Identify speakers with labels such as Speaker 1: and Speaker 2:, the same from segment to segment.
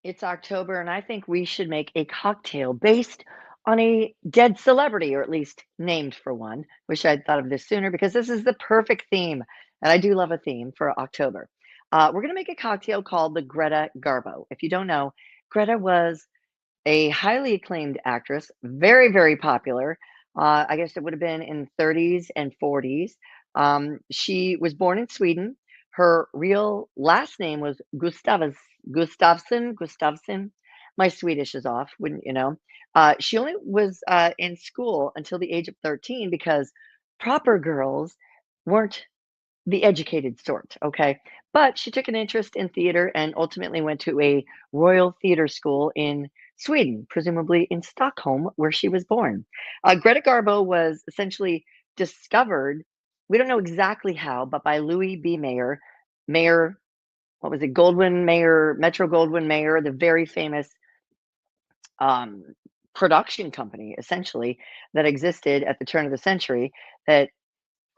Speaker 1: It's October, and I think we should make a cocktail based on a dead celebrity, or at least named for one. Wish I'd thought of this sooner because this is the perfect theme. And I do love a theme for October. We're going to make a cocktail called the Greta Garbo. If you don't know, Greta was a highly acclaimed actress, very, very popular. I guess it would have been in 30s and 40s. She was born in Sweden. Her real last name was Gustavsson. My Swedish is off, wouldn't you know? She only was in school until the age of 13 because proper girls weren't the educated sort, okay? But she took an interest in theater and ultimately went to a Royal Theater School in Sweden, presumably in Stockholm, where she was born. Greta Garbo was essentially discovered, we don't know exactly how, but by Louis B. Mayer, what was it, Goldwyn Mayer, Metro Goldwyn Mayer, the very famous um, production company, essentially, that existed at the turn of the century that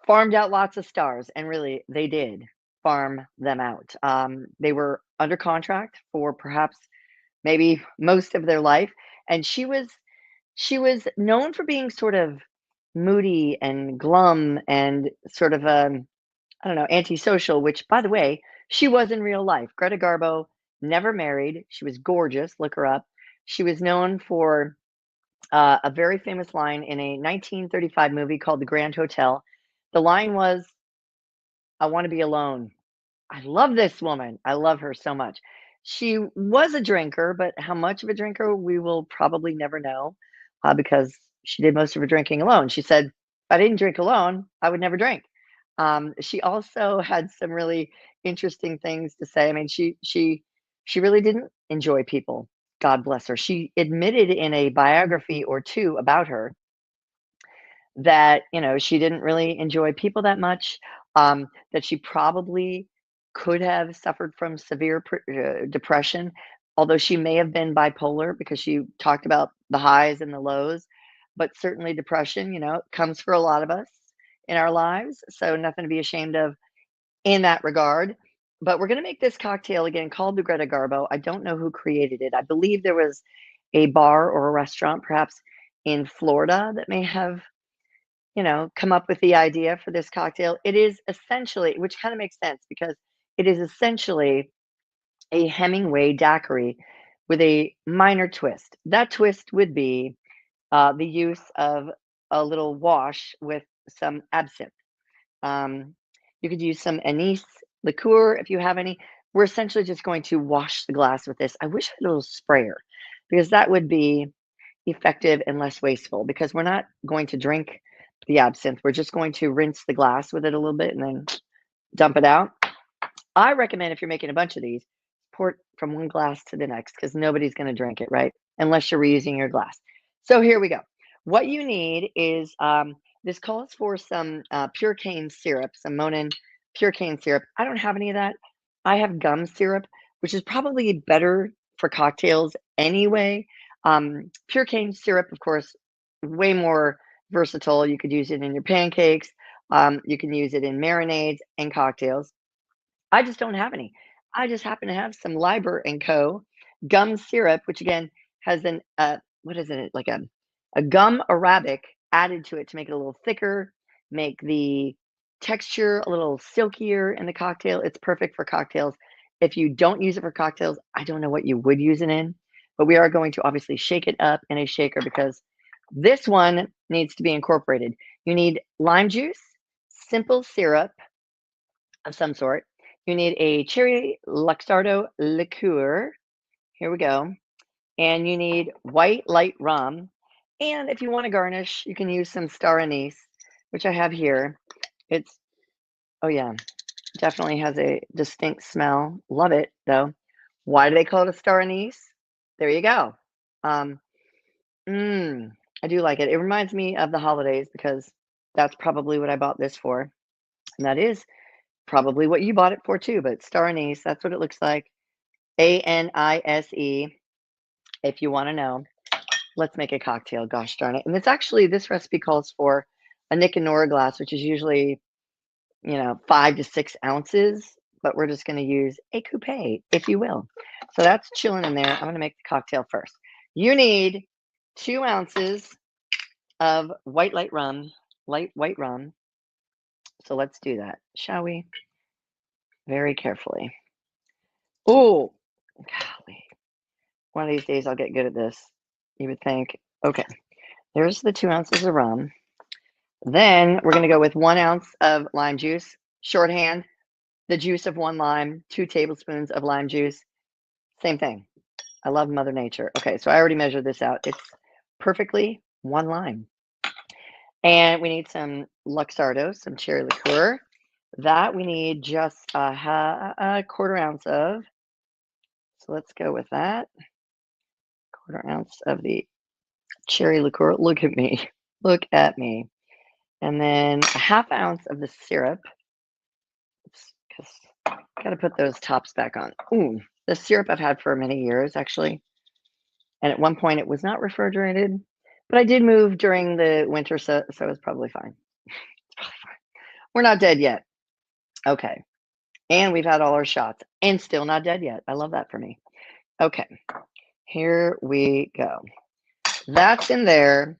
Speaker 1: farmed out lots of stars, and really, they did farm them out. They were under contract for perhaps maybe most of their life, and she was known for being sort of moody and glum and sort of I don't know, antisocial, which by the way, she was in real life. Greta Garbo never married. She was gorgeous. Look her up. She was known for a very famous line in a 1935 movie called The Grand Hotel. The line was, I want to be alone. I love this woman. I love her so much. She was a drinker, but how much of a drinker we will probably never know because she did most of her drinking alone. She said, if I didn't drink alone, I would never drink. She also had some really interesting things to say. I mean, she really didn't enjoy people. God bless her. She admitted in a biography or two about her that, she didn't really enjoy people that much, that she probably could have suffered from severe depression, although she may have been bipolar because she talked about the highs and the lows. But certainly depression, comes for a lot of us in our lives. So nothing to be ashamed of in that regard. But we're going to make this cocktail again called the Greta Garbo. I don't know who created it. I believe there was a bar or a restaurant, perhaps in Florida, that may have come up with the idea for this cocktail. It is essentially, which kind of makes sense because it is essentially a Hemingway daiquiri with a minor twist. That twist would be the use of a little wash with some absinthe. Um, you could use some anise liqueur if you have any. We're essentially just going to wash the glass with this. I wish I had a little sprayer because that would be effective and less wasteful because we're not going to drink the absinthe. We're just going to rinse the glass with it a little bit and then dump it out. I recommend if you're making a bunch of these, pour it from one glass to the next because nobody's going to drink it, right? Unless you're reusing your glass. So here we go. What you need is this calls for some pure cane syrup, some Monin pure cane syrup. I don't have any of that. I have gum syrup, which is probably better for cocktails anyway. Pure cane syrup, of course, way more versatile. You could use it in your pancakes. You can use it in marinades and cocktails. I just don't have any. I just happen to have some Liber and Co. gum syrup, which again has an what is it like a gum arabic added to it to make it a little thicker, make the texture a little silkier in the cocktail. It's perfect for cocktails. If you don't use it for cocktails, I don't know what you would use it in, but we are going to obviously shake it up in a shaker because this one needs to be incorporated. You need lime juice, simple syrup of some sort. You need a cherry Luxardo liqueur. Here we go. And you need white light rum. And if you want to garnish, you can use some star anise, which I have here. It's, oh yeah, definitely has a distinct smell. Love it though. Why do they call it a star anise? There you go. Um, I do like it. It reminds me of the holidays because that's probably what I bought this for. And that is probably what you bought it for too, but star anise, that's what it looks like. Anise, if you want to know. Let's make a cocktail, gosh darn it. And it's actually, this recipe calls for a Nick and Nora glass, which is usually, 5 to 6 ounces, but we're just going to use a coupe, if you will. So that's chilling in there. I'm going to make the cocktail first. You need 2 ounces of light rum, light white rum. So let's do that, shall we? Very carefully. Oh, golly. One of these days I'll get good at this, you would think. Okay, there's the 2 ounces of rum. Then we're going to go with 1 ounce of lime juice, shorthand, the juice of 1 lime, 2 tablespoons of lime juice. Same thing. I love Mother Nature. Okay, so I already measured this out. It's perfectly 1 lime. And we need some Luxardo, some cherry liqueur. That we need just a quarter ounce of. So let's go with that. Quarter ounce of the cherry liqueur. Look at me. Look at me. And then a half ounce of the syrup. Because got to put those tops back on. Ooh, the syrup I've had for many years, actually. And at one point it was not refrigerated, but I did move during the winter, so it's probably fine. It's probably fine. We're not dead yet. Okay. And we've had all our shots and still not dead yet. I love that for me. Okay. Here we go. That's in there.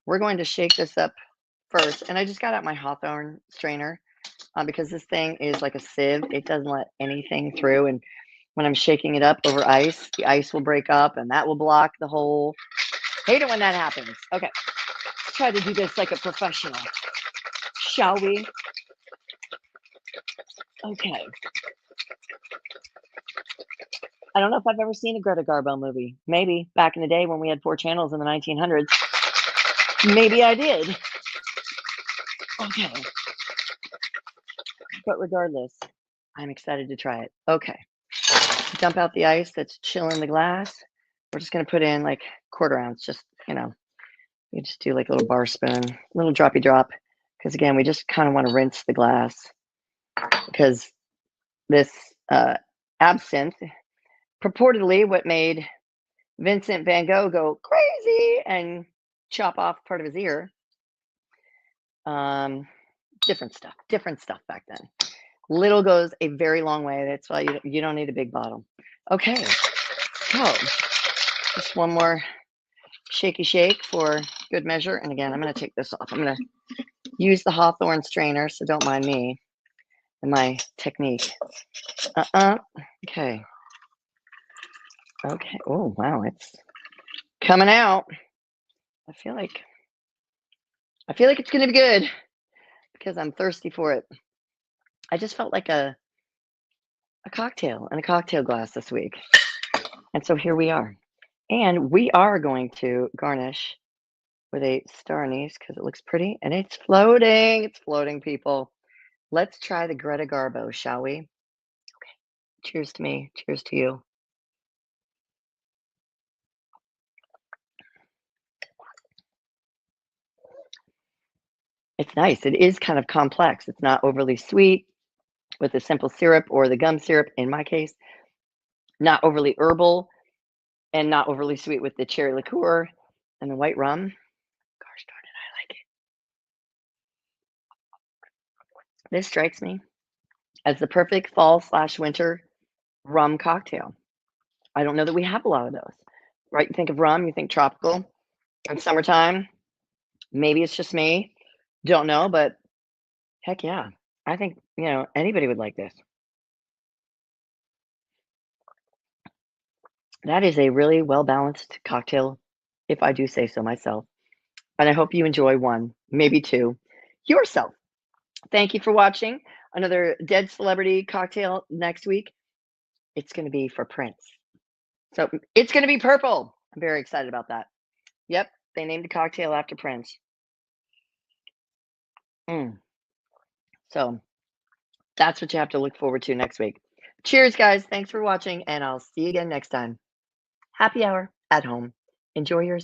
Speaker 1: We're going to shake this up first. And I just got out my Hawthorne strainer because this thing is like a sieve. It doesn't let anything through. And when I'm shaking it up over ice, the ice will break up and that will block the hole. Hate it when that happens. Okay. Let's try to do this like a professional. Shall we? Okay. I don't know if I've ever seen a Greta Garbo movie. Maybe back in the day when we had 4 channels in the 1900s. Maybe I did. Okay. But regardless, I'm excited to try it. Okay. Dump out the ice that's chilling the glass. We're just going to put in like quarter ounce, just, you just do like a little bar spoon, little droppy drop. Because again, we just kind of want to rinse the glass because this absinthe, purportedly what made Vincent van Gogh go crazy and chop off part of his ear. Different stuff back then. Little goes a very long way. That's why you don't need a big bottle. Okay, so just one more shaky shake for good measure. And again, I'm going to take this off. I'm going to use the Hawthorne strainer, so don't mind me and my technique. Okay. Okay. Oh, wow, it's coming out. I feel like it's going to be good because I'm thirsty for it. I just felt like a cocktail in a cocktail glass this week. And so here we are. And we are going to garnish with a star anise because it looks pretty and it's floating. It's floating, people. Let's try the Greta Garbo, shall we? Okay. Cheers to me. Cheers to you. It's nice. It is kind of complex. It's not overly sweet with the simple syrup or the gum syrup, in my case. Not overly herbal and not overly sweet with the cherry liqueur and the white rum. Gosh darn it, I like it. This strikes me as the perfect fall/winter rum cocktail. I don't know that we have a lot of those, right? You think of rum, you think tropical and summertime. Maybe it's just me. Don't know, but heck yeah. I think, anybody would like this. That is a really well-balanced cocktail, if I do say so myself. And I hope you enjoy one, maybe 2, yourself. Thank you for watching another Dead Celebrity cocktail next week. It's going to be for Prince. So it's going to be purple. I'm very excited about that. Yep, they named the cocktail after Prince. So that's what you have to look forward to next week. Cheers, guys. Thanks for watching, and I'll see you again next time. Happy hour at home. Enjoy yours.